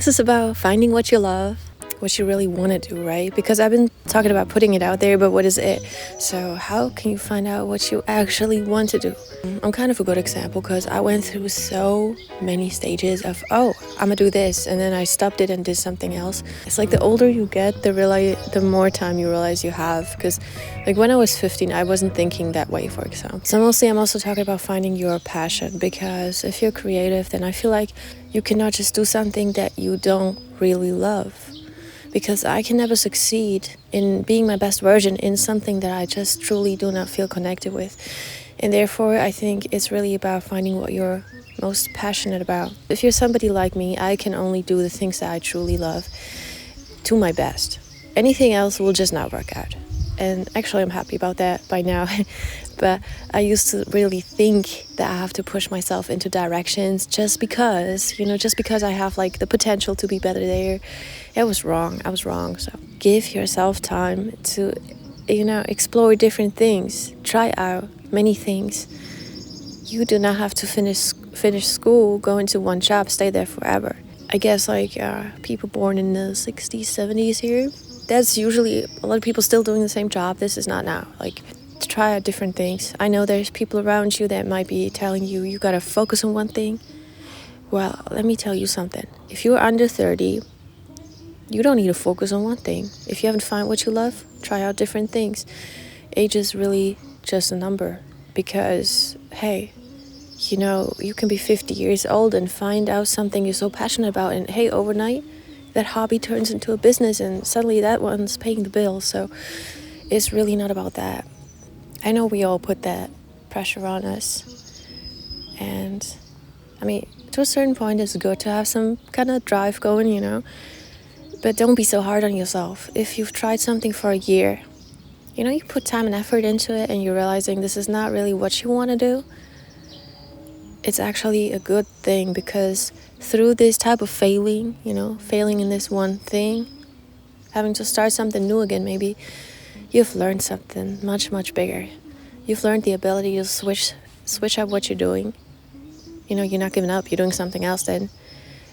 This is about finding what you love, what you really want to do, right? Because I've been talking about putting it out there, but what is it? So how can you find out what you actually want to do? I'm kind of a good example because I went through so many stages of, I'm gonna do this, and then I stopped it and did something else. It's like the older you get, the more time you realize you have. Because like when I was 15, I wasn't thinking that way, for example. So mostly I'm also talking about finding your passion, because if you're creative, then I feel like you cannot just do something that you don't really love. Because I can never succeed in being my best version in something that I just truly do not feel connected with. And therefore, I think it's really about finding what you're most passionate about. If you're somebody like me, I can only do the things that I truly love to my best. Anything else will just not work out. And actually, I'm happy about that by now. But I used to really think that I have to push myself into directions just because I have like the potential to be better there. I was wrong. So give yourself time to, explore different things. Try out many things. You do not have to finish school, go into one job, stay there forever. I guess people born in the 60s, 70s here, that's usually a lot of people still doing the same job. This is not now. To try out different things. I know there's people around you that might be telling you gotta focus on one thing. Well, let me tell you something. If you're under 30, you don't need to focus on one thing. If you haven't found what you love, try out different things. Age is really just a number, because, hey, you can be 50 years old and find out something you're so passionate about, and hey, overnight, that hobby turns into a business and suddenly that one's paying the bill. So it's really not about that. I know we all put that pressure on us. And I mean, to a certain point, it's good to have some kind of drive going, But don't be so hard on yourself. If you've tried something for a year, you put time and effort into it and you're realizing this is not really what you want to do, it's actually a good thing, because through this type of failing in this one thing, having to start something new again, maybe you've learned something much, much bigger. You've learned the ability to switch up what you're doing. You're not giving up, you're doing something else then.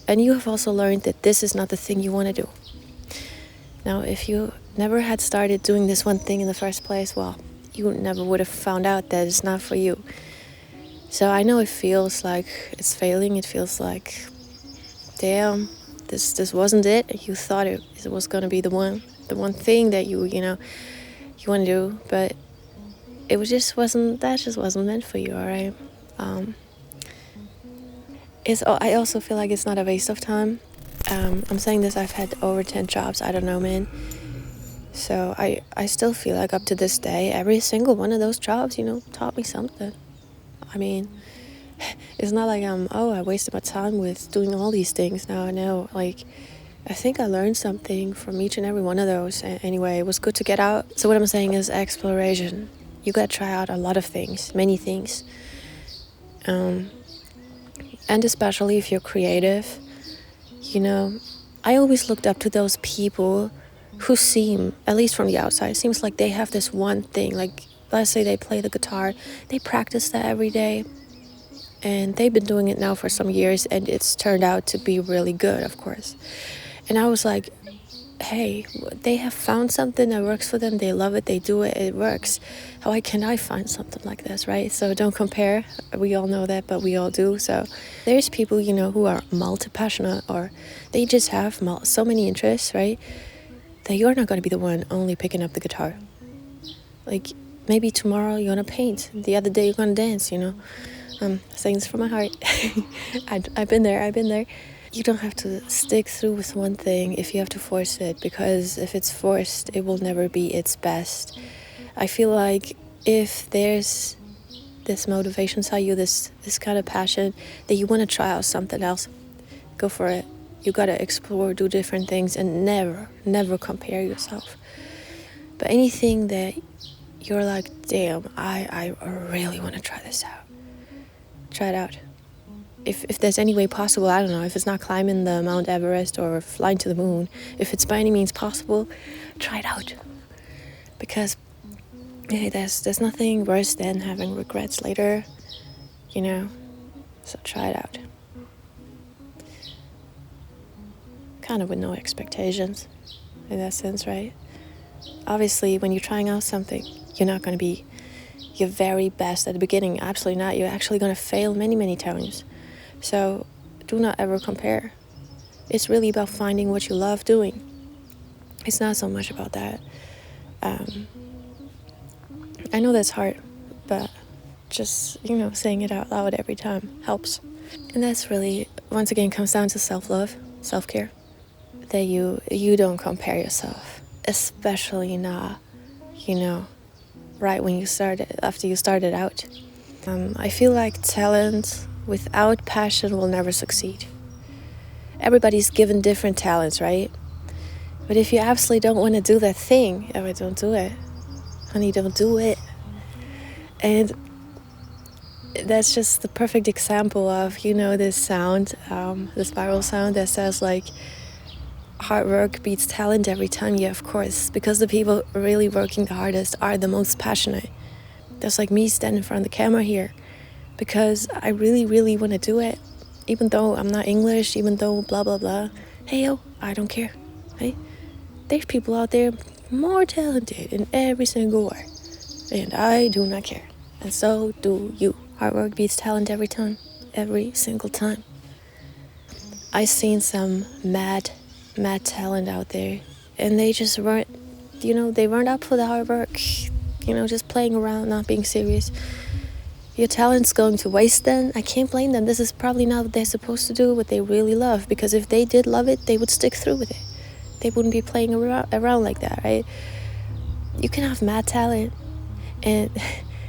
And you have also learned that this is not the thing you want to do. Now, if you never had started doing this one thing in the first place, well, you never would have found out that it's not for you. So I know it feels like it's failing. It feels like, damn, this wasn't it. You thought it was going to be the one thing that you want to do, but it just wasn't meant for you, all right? I also feel like it's not a waste of time. I'm saying this, I've had over 10 jobs, I don't know, man. So I still feel like up to this day, every single one of those jobs, taught me something. I mean, it's not like I wasted my time with doing all these things. Now I know, I think I learned something from each and every one of those. Anyway, it was good to get out. So what I'm saying is exploration. You gotta try out a lot of things, many things. And especially if you're creative, I always looked up to those people who seem, at least from the outside, seems like they have this one thing. Like, let's say they play the guitar, they practice that every day, and they've been doing it now for some years, and it's turned out to be really good, of course. And I was like, hey, they have found something that works for them, they love it, they do it, it works. Why can't I find something like this, right? So don't compare. We all know that, but we all do. So there's people, who are multi-passionate, or they just have so many interests, right, that you're not going to be the one only picking up the guitar. Like, maybe tomorrow you're going to paint, the other day you're going to dance, I'm saying this from my heart. I've been there. You don't have to stick through with one thing if you have to force it, because if it's forced, it will never be its best. I feel like if there's this motivation inside you, this kind of passion, that you want to try out something else, go for it. You got to explore, do different things, and never compare yourself. But anything that you're like, damn, I really want to try this out. Try it out. If there's any way possible, I don't know, if it's not climbing the Mount Everest or flying to the moon, if it's by any means possible, try it out. Because there's nothing worse than having regrets later, So try it out. kind of with no expectations in that sense, right? Obviously, when you're trying out something, you're not going to be your very best at the beginning. Absolutely not. You're actually going to fail many, many times. So do not ever compare. It's really about finding what you love doing. It's not so much about that. I know that's hard, but just, saying it out loud every time helps. And that's really, once again, comes down to self-love, self-care. That you don't compare yourself, especially not, right when after you started out. I feel like talent without passion will never succeed. Everybody's given different talents, right? But if you absolutely don't want to do that thing, don't do it. Honey, don't do it. And that's just the perfect example of, this sound, this viral sound that says like, hard work beats talent every time. Yeah, of course, because the people really working the hardest are the most passionate. That's like me standing in front of the camera here because I really, really want to do it. Even though I'm not English, even though blah, blah, blah. Hey, yo, I don't care. Hey, there's people out there more talented in every single way. And I do not care. And so do you. Hard work beats talent every time. Every single time. I've seen some mad talent out there. And they just weren't, they weren't up for the hard work. Just playing around, not being serious. Your talent's going to waste then. I can't blame them. This is probably not what they're supposed to do, what they really love. Because if they did love it, they would stick through with it. They wouldn't be playing around like that, right? You can have mad talent, and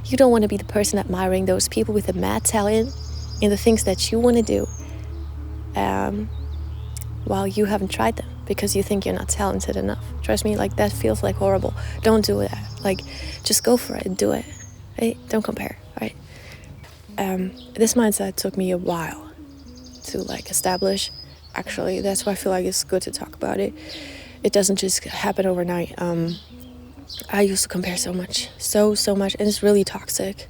you don't want to be the person admiring those people with the mad talent in the things that you want to do while you haven't tried them because you think you're not talented enough. Trust me, like that feels like horrible. Don't do that. Like, just go for it and do it. Right? Don't compare, right? This mindset took me a while to establish. Actually, that's why I feel like it's good to talk about it. It doesn't just happen overnight. I used to compare so much, so much, and it's really toxic.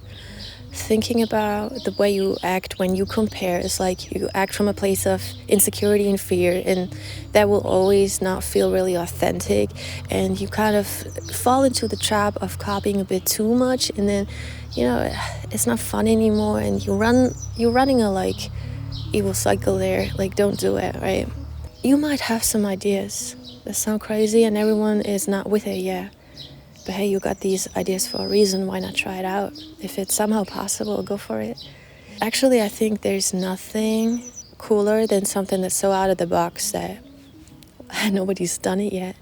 Thinking about the way you act when you compare is like you act from a place of insecurity and fear, and that will always not feel really authentic, and you kind of fall into the trap of copying a bit too much, and then it's not fun anymore, and you're running a evil cycle there. Don't do it, right? You might have some ideas that sound crazy and everyone is not with it, yeah. But hey, you got these ideas for a reason. Why not try it out? If it's somehow possible, go for it. Actually, I think there's nothing cooler than something that's so out of the box that nobody's done it yet.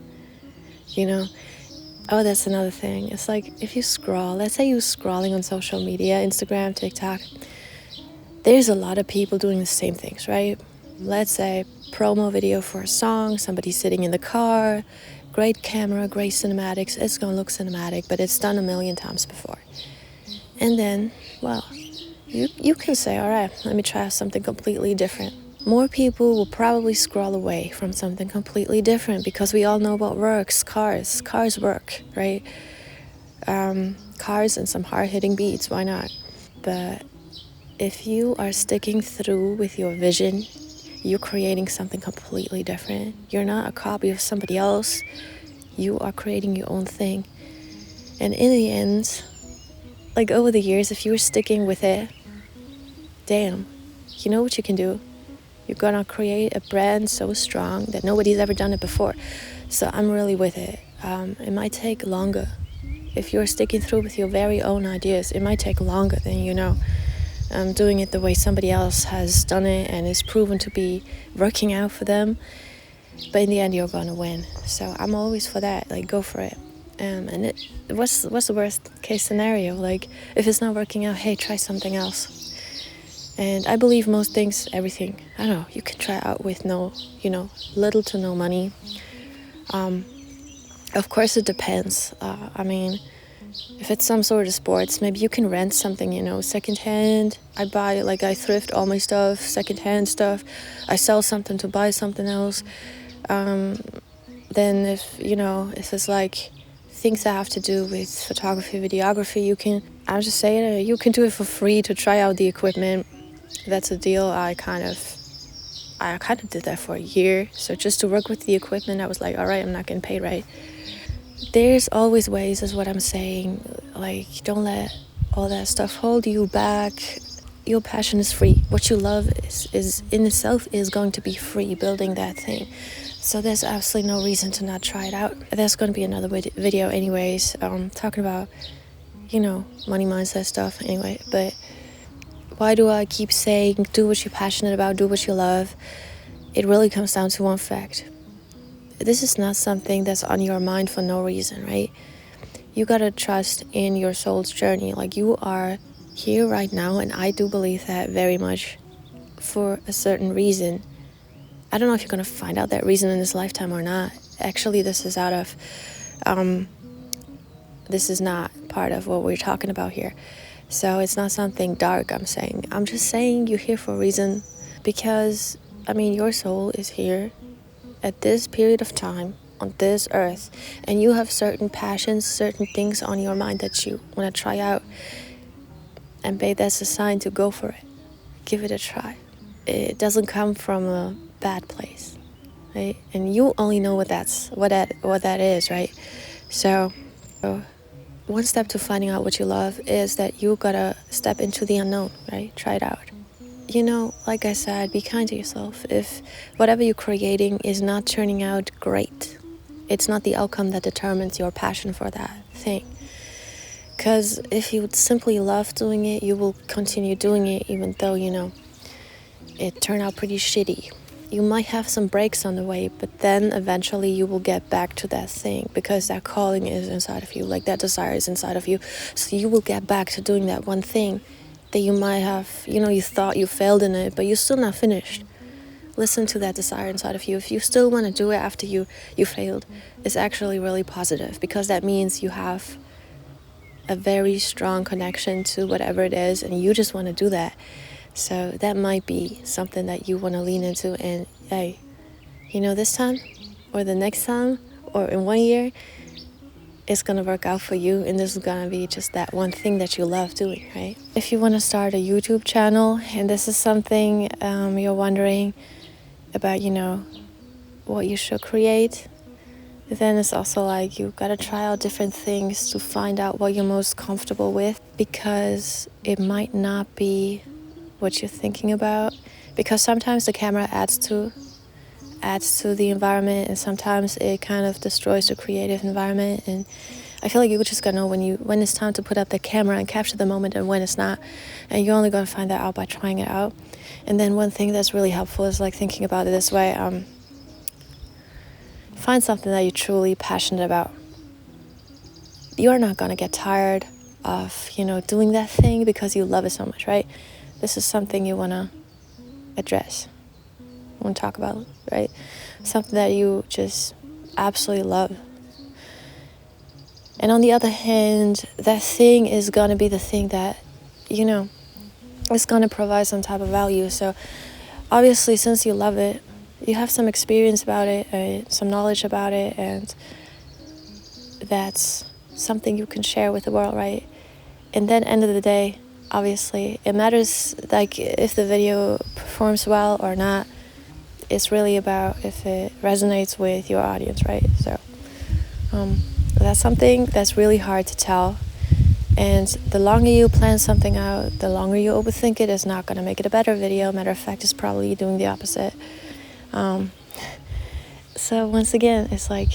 Oh, that's another thing. It's like if you scroll, let's say you're scrolling on social media, Instagram, TikTok, there's a lot of people doing the same things, right? Let's say promo video for a song, somebody sitting in the car, great camera, great cinematics. It's gonna look cinematic, but it's done a million times before. And then, well, you can say, all right, let me try something completely different. More people will probably scroll away from something completely different because we all know what works. Cars work, right? Cars and some hard-hitting beats, why not? But if you are sticking through with your vision, you're creating something completely different. You're not a copy of somebody else. You are creating your own thing. And in the end, over the years, if you were sticking with it, damn, you know what you can do? You're gonna create a brand so strong that nobody's ever done it before. So I'm really with it. It might take longer. If you're sticking through with your very own ideas, it might take longer than doing it the way somebody else has done it and is proven to be working out for them. But in the end, you're gonna win. So I'm always for that. Go for it. And what's the worst case scenario? If it's not working out, hey, try something else. And I believe most things, everything, I don't know, you can try out with no, little to no money. Of course, it depends. If it's some sort of sports, maybe you can rent something, secondhand. I thrift all my stuff, secondhand stuff. I sell something to buy something else. Then if it's things that have to do with photography, videography, I'm just saying it, you can do it for free to try out the equipment. That's a deal I I kind of did that for a year. So just to work with the equipment, I was like, all right, I'm not getting paid, right? There's always ways, is what I'm saying. Like, don't let all that stuff hold you back. Your passion is free. What you love is in itself is going to be free, building that thing. So there's absolutely no reason to not try it out. There's going to be another video anyways, talking about, money mindset stuff anyway. But why do I keep saying do what you're passionate about, do what you love? It really comes down to one fact. This is not something that's on your mind for no reason, right? You gotta trust in your soul's journey. Like, you are here right now, and I do believe that very much for a certain reason. I don't know if you're gonna find out that reason in this lifetime or not. Actually, this is not part of what we're talking about here. So it's not something dark I'm saying. I'm just saying you're here for a reason, because, your soul is here at this period of time on this earth, and you have certain passions, certain things on your mind that you want to try out. And babe, that's a sign to go for it. Give it a try. It doesn't come from a bad place, right? And you only know what that is, right? So one step to finding out what you love is that you gotta step into the unknown, right? Try it out. Like I said, be kind to yourself. If whatever you're creating is not turning out great, it's not the outcome that determines your passion for that thing. Because if you would simply love doing it, you will continue doing it even though, it turned out pretty shitty. You might have some breaks on the way, but then eventually you will get back to that thing, because that calling is inside of you, like that desire is inside of you. So you will get back to doing that one thing that you might have, you thought you failed in it, but you're still not finished. Listen to that desire inside of you. If you still want to do it after you failed, it's actually really positive, because that means you have a very strong connection to whatever it is, and you just want to do that. So that might be something that you want to lean into, and hey, this time or the next time or in 1 year, it's going to work out for you, and this is going to be just that one thing that you love doing, right? If you want to start a YouTube channel and this is something you're wondering about, what you should create, then it's also like you got to try out different things to find out what you're most comfortable with, because it might not be what you're thinking about, because sometimes the camera adds to the environment, and sometimes it kind of destroys the creative environment. And I feel like you just gotta know when it's time to put up the camera and capture the moment, and when it's not, and you're only gonna find that out by trying it out. And then one thing that's really helpful is like thinking about it this way: find something that you're truly passionate about. You are not gonna get tired of doing that thing because you love it so much, right? This is something you want to address, want to talk about, right? Something that you just absolutely love. And on the other hand, that thing is going to be the thing that, is going to provide some type of value. So obviously, since you love it, you have some experience about it, some knowledge about it, and that's something you can share with the world, right? And then end of the day, obviously, it matters like if the video performs well or not. It's really about if it resonates with your audience, right? So that's something that's really hard to tell. And the longer you plan something out, the longer you overthink it, is not going to make it a better video. Matter of fact, it's probably doing the opposite. So once again, it's like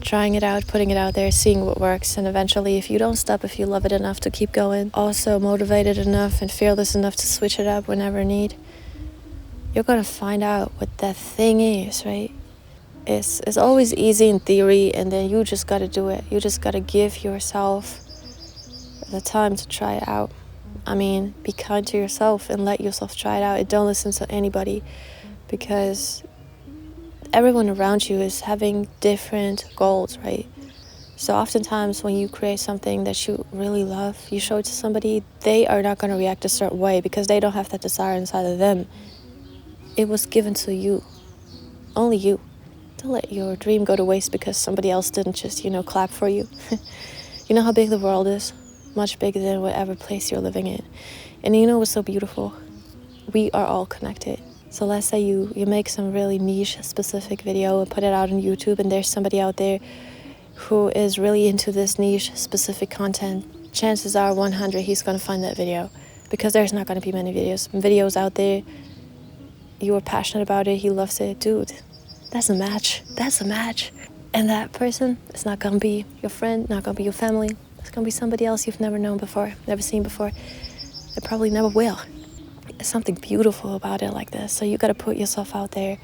trying it out, putting it out there, seeing what works, and eventually, if you don't stop, if you love it enough to keep going, also motivated enough and fearless enough to switch it up whenever need, you're gonna find out what that thing is, right? It's always easy in theory, and then you just gotta do it. You just gotta give yourself the time to try it out. Be kind to yourself and let yourself try it out. And don't listen to anybody, because everyone around you is having different goals, right? So oftentimes when you create something that you really love, you show it to somebody, they are not going to react a certain way because they don't have that desire inside of them. It was given to you, only you. Don't let your dream go to waste because somebody else didn't just, clap for you. You know how big the world is? Much bigger than whatever place you're living in. And you know what's so beautiful? We are all connected. So let's say you make some really niche specific video and put it out on YouTube, and there's somebody out there who is really into this niche specific content. Chances are 100 he's going to find that video, because there's not going to be many videos out there. You are passionate about it, he loves it. Dude, that's a match. And that person is not going to be your friend, not going to be your family. It's going to be somebody else you've never known before, never seen before. It probably never will. There's something beautiful about it like this. So you got to put yourself out there.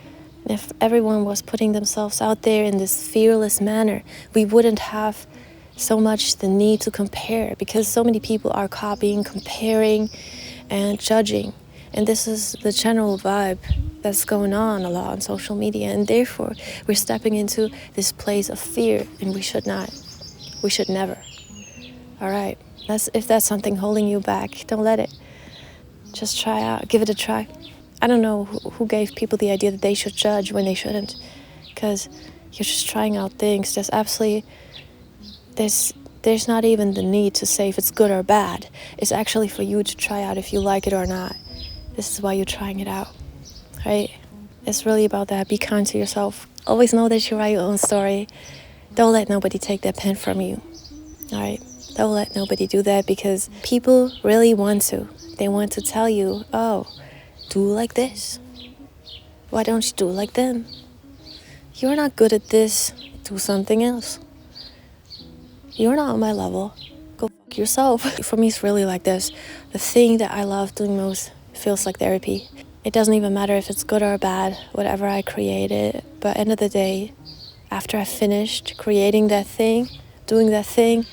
And if everyone was putting themselves out there in this fearless manner, we wouldn't have so much the need to compare, because so many people are copying, comparing, and judging. And this is the general vibe that's going on a lot on social media. And therefore, we're stepping into this place of fear, and we should not. We should never. All right. If that's something holding you back, don't let it. Just try out. Give it a try. I don't know who gave people the idea that they should judge when they shouldn't. Because you're just trying out things. There's not even the need to say if it's good or bad. It's actually for you to try out if you like it or not. This is why you're trying it out, right? It's really about that. Be kind to yourself. Always know that you write your own story. Don't let nobody take that pen from you, all right? Don't let nobody do that, because people really want to. They want to tell you, oh, do like this. Why don't you do like them? You're not good at this. Do something else. You're not on my level. Go fuck yourself. For me, it's really like this. The thing that I love doing most feels like therapy. It doesn't even matter if it's good or bad, whatever I created. But end of the day, after I finished creating that thing, doing that thing,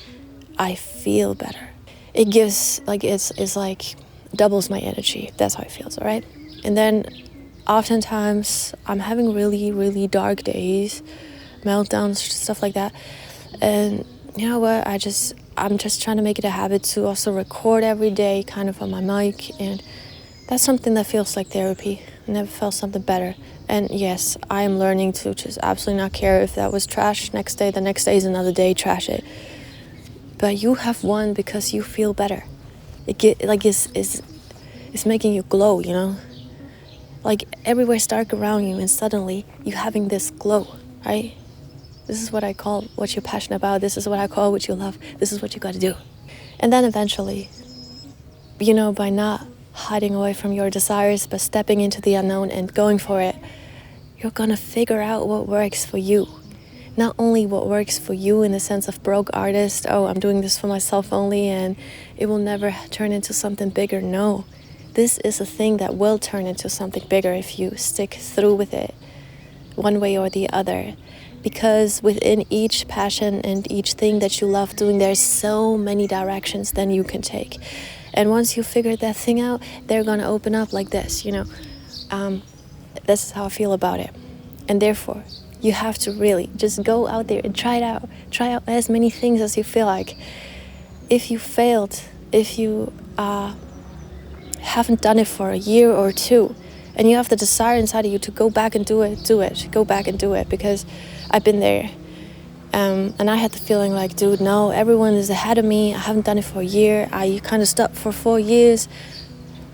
I feel better. It gives, it's like doubles my energy. That's how it feels, all right? And then oftentimes I'm having really, really dark days, meltdowns, stuff like that. And you know what? I'm just trying to make it a habit to also record every day, kind of on my mic, and that's something that feels like therapy. I never felt something better. And yes, I am learning to just absolutely not care if that was trash the next day is another day, trash it. But you have won because you feel better. It's making you glow, you know? Like everywhere's dark around you and suddenly you're having this glow, right? This is what I call what you're passionate about. This is what I call what you love. This is what you got to do. And then eventually, by not hiding away from your desires, but stepping into the unknown and going for it, you're gonna figure out what works for you. Not only what works for you in the sense of broke artist, oh, I'm doing this for myself only and it will never turn into something bigger. No, this is a thing that will turn into something bigger if you stick through with it one way or the other. Because within each passion and each thing that you love doing, there's so many directions then you can take. And once you figure that thing out, they're going to open up like this, This is how I feel about it. And therefore, you have to really just go out there and try it out. Try out as many things as you feel like. If you failed, if you haven't done it for a year or two, and you have the desire inside of you to go back and do it. Go back and do it, because I've been there. And I had the feeling like, dude, no, everyone is ahead of me. I haven't done it for a year. I kind of stopped for 4 years.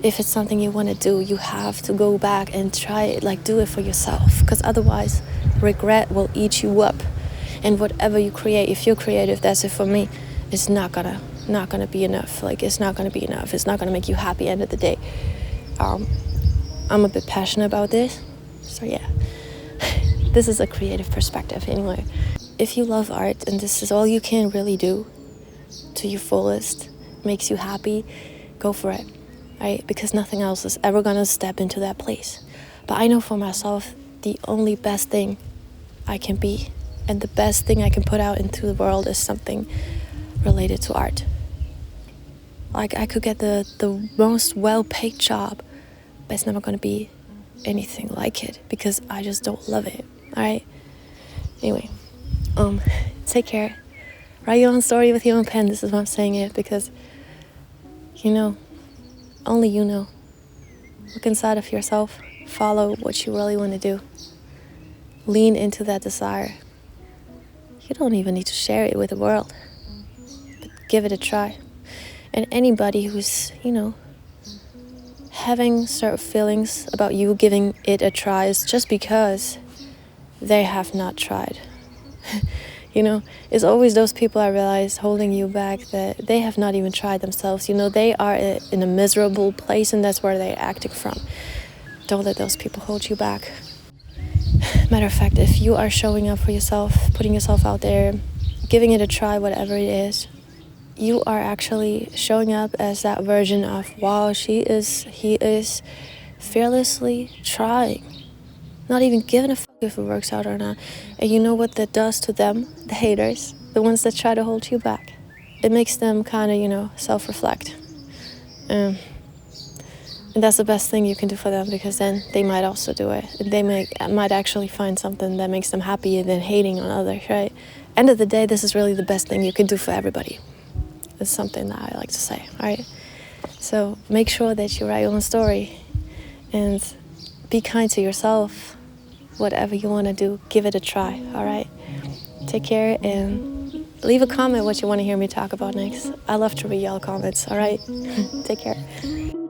If it's something you want to do, you have to go back and try it, do it for yourself. Because otherwise, regret will eat you up. And whatever you create, if you're creative, that's it for me. It's not gonna be enough. It's not gonna be enough. It's not gonna make you happy end of the day. I'm a bit passionate about this. So yeah, this is a creative perspective anyway. If you love art and this is all you can really do to your fullest, makes you happy, go for it, right? Because nothing else is ever gonna step into that place. But I know for myself, the only best thing I can be and the best thing I can put out into the world is something related to art. I could get the most well-paid job, but it's never gonna be anything like it because I just don't love it, all right? Anyway. Take care. Write your own story with your own pen. This is why I'm saying it, because only you know. Look inside of yourself. Follow what you really want to do. Lean into that desire. You don't even need to share it with the world, but give it a try. And anybody who's, having certain feelings about you giving it a try is just because they have not tried. You know, it's always those people I realize holding you back that they have not even tried themselves. You know, they are in a miserable place and that's where they're acting from. Don't let those people hold you back. Matter of fact, if you are showing up for yourself, putting yourself out there, giving it a try, whatever it is, you are actually showing up as that version of, wow, he is fearlessly trying. Not even giving a fuck if it works out or not. And you know what that does to them, the haters, the ones that try to hold you back? It makes them kind of, self-reflect. And that's the best thing you can do for them, because then they might also do it. They might actually find something that makes them happy than hating on others, right? End of the day, this is really the best thing you can do for everybody. It's something that I like to say, all right? So make sure that you write your own story and be kind to yourself. Whatever you want to do, give it a try, all right? Take care and leave a comment what you want to hear me talk about next. I love to read y'all comments, all right? Take care.